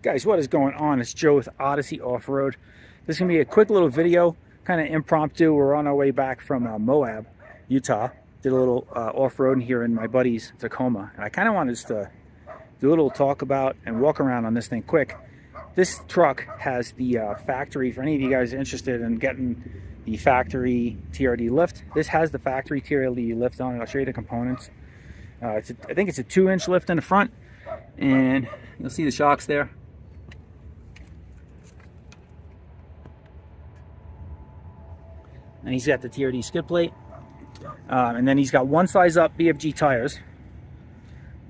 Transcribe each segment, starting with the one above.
Guys, what is going on? It's Joe with Odyssey Off-Road. This is going to be a quick little video, kind of impromptu. We're on our way back from Moab, Utah. Did a little off-road here in my buddy's Tacoma. And I kind of wanted us to do a little talk about and walk around on this thing quick. This truck has the factory, for any of you guys interested in getting the factory TRD lift, this has the factory TRD lift on it. I'll show you the components. I think it's a 2-inch lift in the front, and you'll see the shocks there. And he's got the TRD skid plate, and then he's got one size up BFG tires.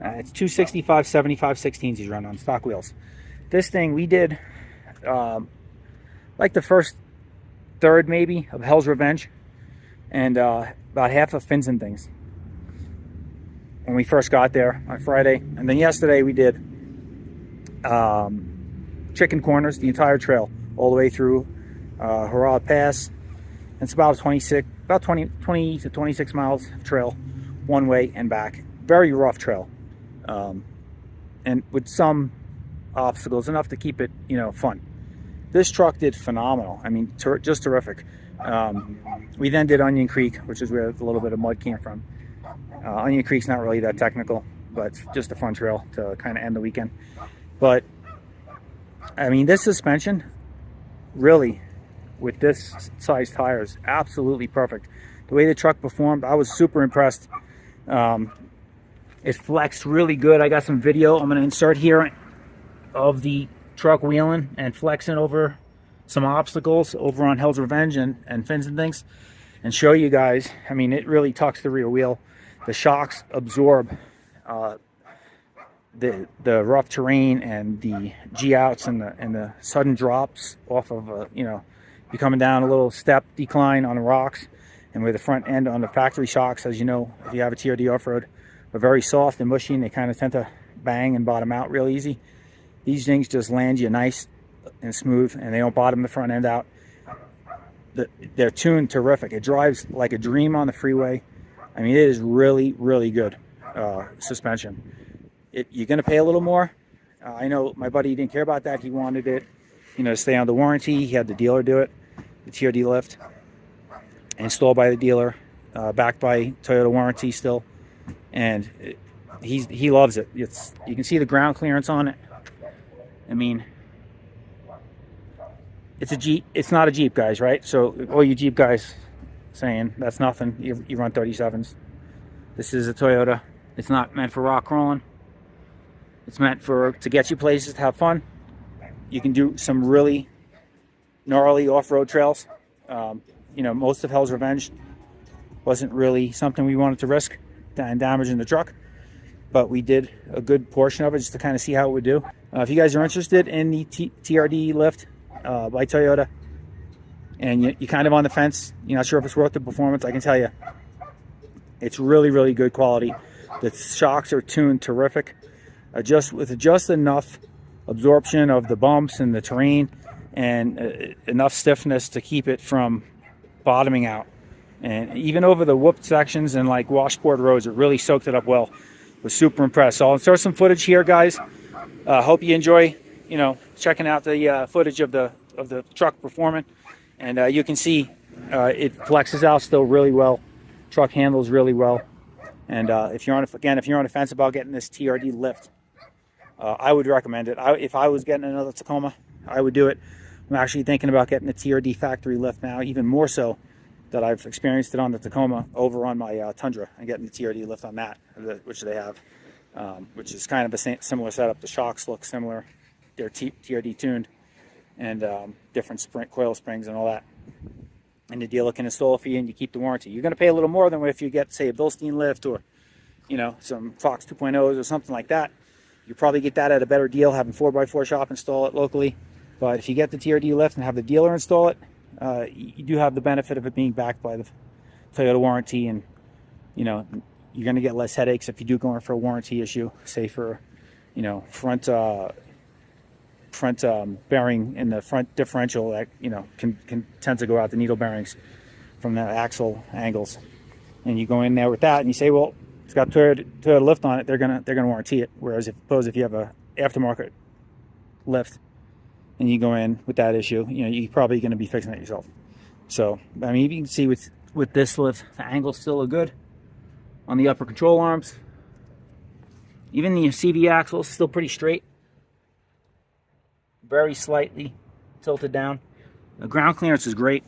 It's 265 75 16s he's running on stock wheels. This thing we did like the first third maybe of Hell's Revenge, and about half of Fins and Things when we first got there on Friday. And then yesterday we did Chicken Corners, the entire trail all the way through Harad Pass. It's about 20 to 26 miles of trail one way and back. Very rough trail, and with some obstacles, enough to keep it, fun. This truck did phenomenal. I mean, just terrific. We then did Onion Creek, which is where a little bit of mud came from. Onion Creek's not really that technical, but it's just a fun trail to kind of end the weekend. But I mean, this suspension really, with this size tires, absolutely perfect. The way the truck performed, I was super impressed. It flexed really good. I got some video I'm going to insert here of the truck wheeling and flexing over some obstacles over on Hell's Revenge and Fins and Things, and show you guys. I mean, it really tucks the rear wheel. The shocks absorb the rough terrain and the G-outs and the sudden drops off of you're coming down a little step decline on the rocks, and with the front end on the factory shocks, as you know, if you have a TRD off-road, are very soft and mushy, and they kind of tend to bang and bottom out real easy. These things just land you nice and smooth, and they don't bottom the front end out. They're tuned terrific. It drives like a dream on the freeway. I mean, it is really, really good suspension. You're going to pay a little more. I know my buddy didn't care about that. He wanted it, to stay under warranty. He had the dealer do it, the TRD lift, installed by the dealer, backed by Toyota warranty still, and he loves it. You can see the ground clearance on it. I mean, it's a Jeep. It's not a Jeep, guys, right? So all you Jeep guys saying that's nothing, you run 37s. This is a Toyota. It's not meant for rock crawling. It's meant to get you places, to have fun. You can do some really gnarly off-road trails. Most of Hell's Revenge wasn't really something we wanted to risk and damaging the truck, but we did a good portion of it just to kind of see how it would do. If you guys are interested in the TRD lift by Toyota, and you're kind of on the fence, you're not sure if it's worth the performance, I can tell you it's really, really good quality. The shocks are tuned terrific, with just enough absorption of the bumps and the terrain, and enough stiffness to keep it from bottoming out. And even over the whooped sections and like washboard roads, it really soaked it up well. Was super impressed. So I'll insert some footage here, guys. Hope you enjoy, checking out the footage of the truck performing. And you can see it flexes out still really well. Truck handles really well. And if you're on the fence about getting this TRD lift, I would recommend it. If I was getting another Tacoma, I would do it. I'm actually thinking about getting the TRD factory lift now, even more so that I've experienced it on the Tacoma over on my Tundra, and getting the TRD lift on that, which they have, which is kind of a similar setup. The shocks look similar. They're TRD tuned, and different coil springs and all that. And the dealer can install it for you, and you keep the warranty. You're going to pay a little more than if you get, say, a Bilstein lift or, some Fox 2.0s or something like that. You probably get that at a better deal, having 4x4 shop install it locally. But if you get the TRD lift and have the dealer install it, you do have the benefit of it being backed by the Toyota warranty, and you're going to get less headaches if you do go in for a warranty issue, say for front bearing in the front differential that can tend to go out the needle bearings from the axle angles, and you go in there with that and you say, well, it's got Toyota lift on it, they're gonna warranty it. Whereas if you have a aftermarket lift and you go in with that issue, you know, you're probably going to be fixing it yourself. So, I mean, you can see with this lift, the angles still look good on the upper control arms. Even the CV axle is still pretty straight. Very slightly tilted down. The ground clearance is great.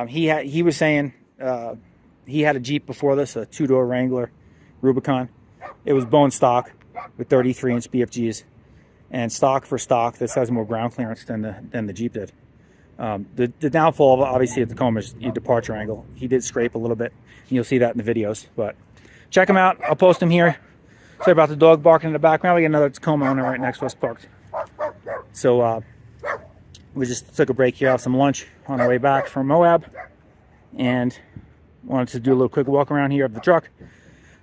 He was saying he had a Jeep before this, a two-door Wrangler Rubicon. It was bone stock with 33-inch BFGs, and stock for stock, this has more ground clearance than the Jeep did. The downfall of obviously at Tacoma is your departure angle. He did scrape a little bit, and you'll see that in the videos. But check him out. I'll post him here. Sorry about the dog barking in the background. We got another Tacoma owner right next to us parked. So we just took a break here, have some lunch on our way back from Moab, and wanted to do a little quick walk around here of the truck,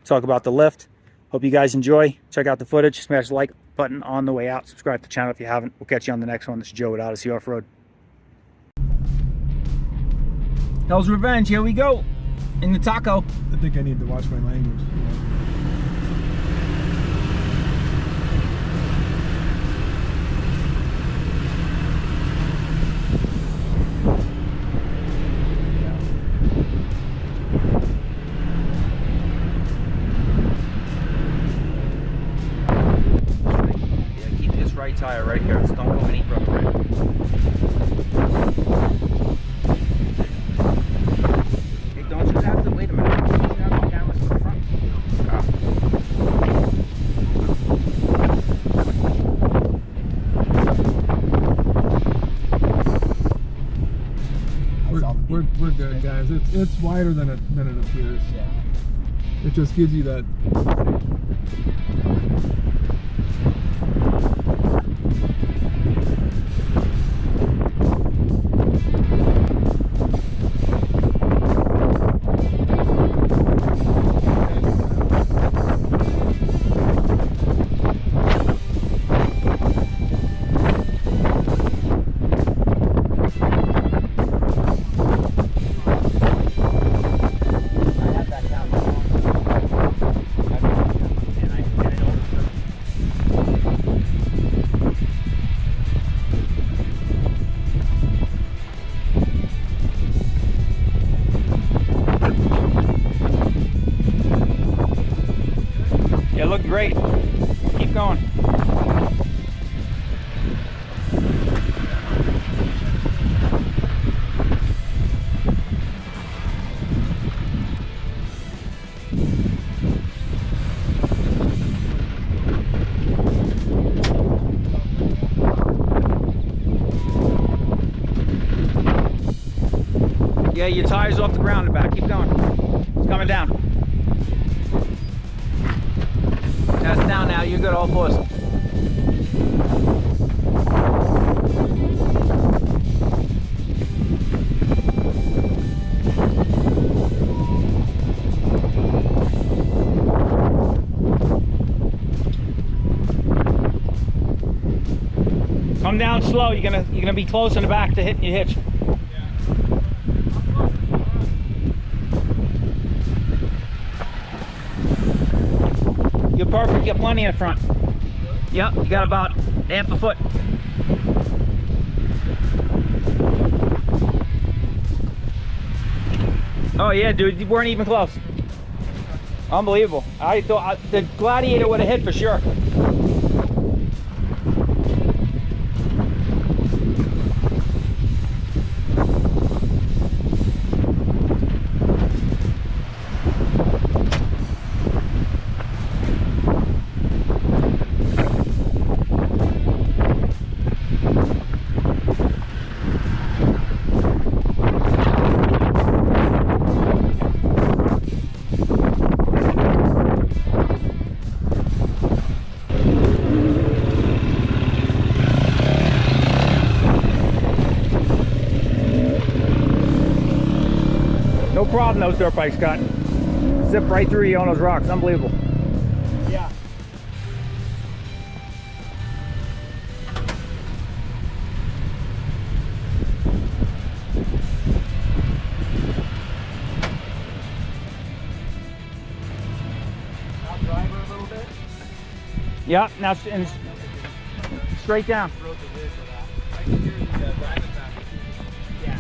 talk about the lift. Hope you guys enjoy. Check out the footage. Smash the like button on the way out. Subscribe to the channel if you haven't. We'll catch you on the next one. This is Joe with Odyssey Offroad. Hell's Revenge. Here we go in the taco. I think I need to watch my language. Right tire right here. Just don't go any further right. Hey, don't you have to wait a minute? Don't you have the cameras to the front? We're good, guys. It's wider than it appears. Yeah. It just gives you that. Yeah, look great. Keep going. Yeah, your tire's off the ground and back. Keep going. It's coming down. That's down now. You're good, all fours. Come down slow. You're gonna be close in the back to hitting your hitch. You're perfect. You got plenty in front. Yep, you got about half a foot. Oh yeah, dude, you weren't even close. Unbelievable. I thought the Gladiator would have hit for sure. No problem, those dirt bikes got zip right through you on those rocks. Unbelievable. Yeah. Now drive her a little bit. Yeah, now straight down. Rode the ridge of that. I can hear the Diamondback. Yeah.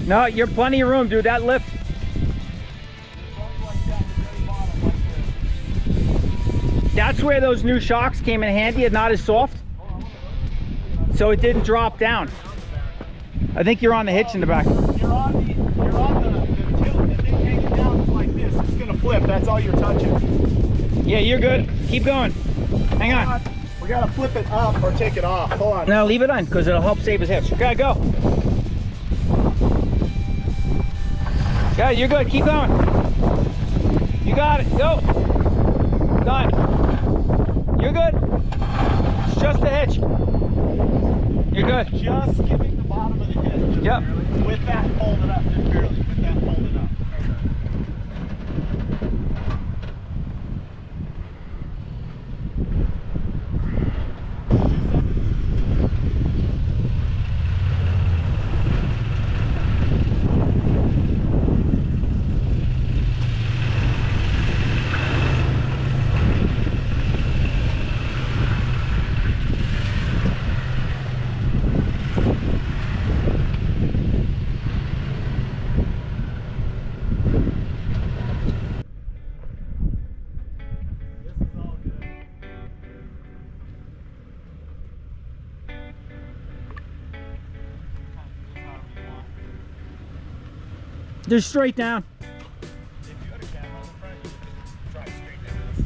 No, you're plenty of room, dude. That lift. That's where those new shocks came in handy and not as soft. So it didn't drop down. I think you're on the hitch in the back. You're on the tilt. If they take it down like this, it's gonna flip. That's all you're touching. Yeah, you're good. Keep going. Hang on. We gotta flip it up or take it off. Hold on. No, leave it on because it'll help save his hitch. Okay, go. Yeah, you're good. Keep going. You got it. Go. Done. You're good. It's just a hitch. You're good. Just skipping the bottom of the hitch. Yep. Barely. With that folded up, just barely. With that folded up. Just straight down. If you had a camera on the front, you could just drive straight down this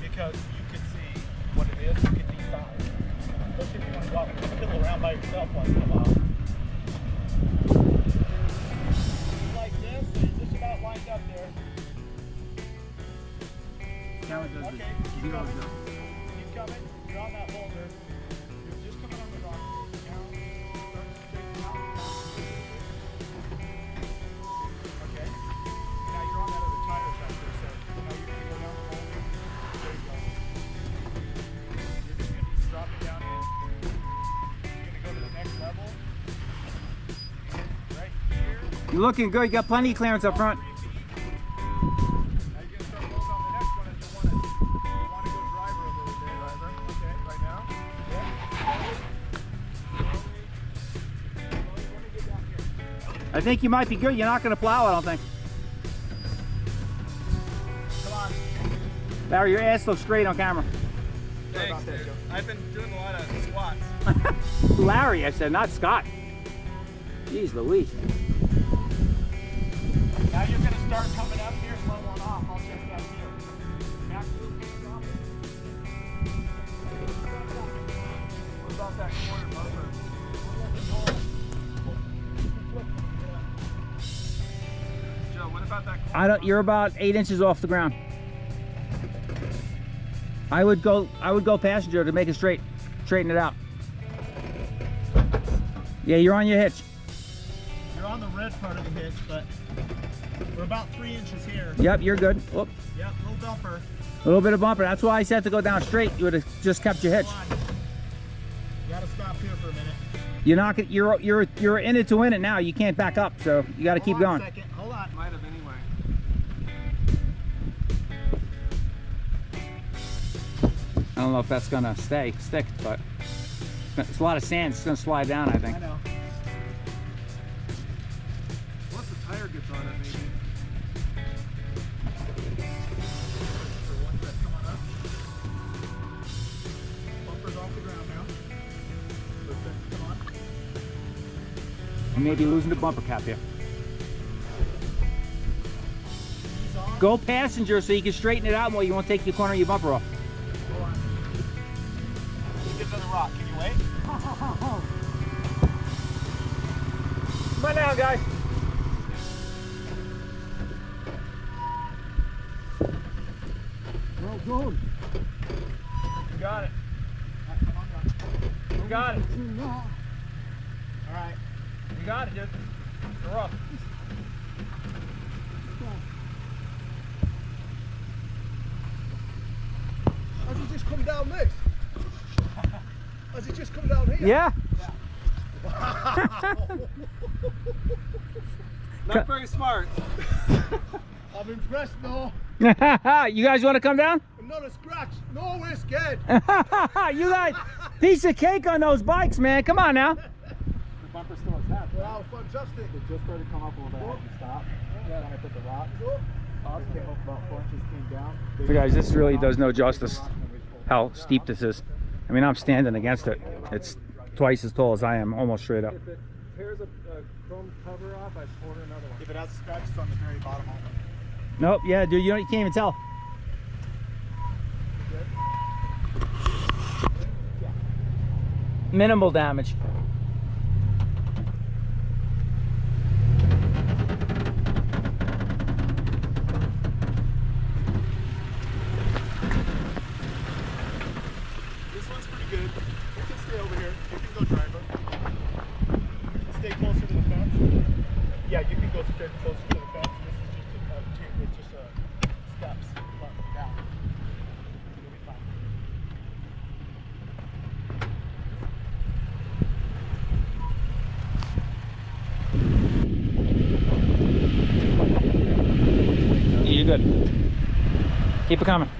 because you can see what it is. You can decide. Especially if you want to walk and fiddle around by yourself once in a while. Like this, so you're just about lined up there. Okay, keep coming. Keep coming. You're on that boulder. You're just coming on the rock. Now, start to straighten out. Okay. Now you're on that other tire sector, so now you're going to go down the boulder. There you go. You're just going to be dropping down in. You're going to go to the next level. Right here. You're looking good. You got plenty of clearance up front. I think you might be good. You're not going to plow, I don't think. Come on. Larry, your ass looks great on camera. Thanks, dude. I've been doing a lot of squats. Larry, I said, not Scott. Jeez Louise. Now you're going to start coming up here and leveling off. I'll check that here. Back to the stop. What about that corner bumper? Joe, what about that corner? You're about 8 inches off the ground. I would go passenger to make it straight. Straighten it out. Yeah, you're on your hitch. You're on the red part of the hitch, but we're about 3 inches here. Yep, you're good. Whoop. Yep, little bumper. A little bit of bumper. That's why I said to go down straight. You would have just kept your hitch. You gotta stop here for a minute. You're not. You're in it to win it now. You can't back up, so you got to keep going. Hold on a second. Hold on. Might have anyway. I don't know if that's gonna stick, but it's a lot of sand. It's gonna slide down, I think. I know. Once the tire gets on it, maybe. For one that come on up. Bumper's off the ground now. Perfect. Come on. You may be losing the bumper cap here. He's on. Go passenger so you can straighten it out more. You won't take the corner of your bumper off. Go on. Let's get another rock. Can you wait? Come on down, guys. Well done. You got it. Come on, You got it. All right. You got it, dude. You're up. Has he just come down this? Has he just come down here? Yeah. Not very smart. I'm impressed though. You guys want to come down? Not a scratch. No, we're scared. You guys, piece of cake on those bikes, man. Come on now. The bumper still is half. Wow, fantastic. It just started to come up a little bit. I had to stop. Then I put the rock. It came up about 4 inches, came down. So guys, this really does no justice how steep this is. I mean, I'm standing against it. It's twice as tall as I am, almost straight up. If it tears a chrome cover off, I order another one. If it has a scratch, it's on the very bottom of it. Nope, yeah, dude, you can't even tell. Minimal damage. This one's pretty good. You can stay over here. You can go drive it. Stay closer to the fence. Yeah, you can go straight closer to the fence. This is just steps down. You'll be fine. You're good. Keep it coming.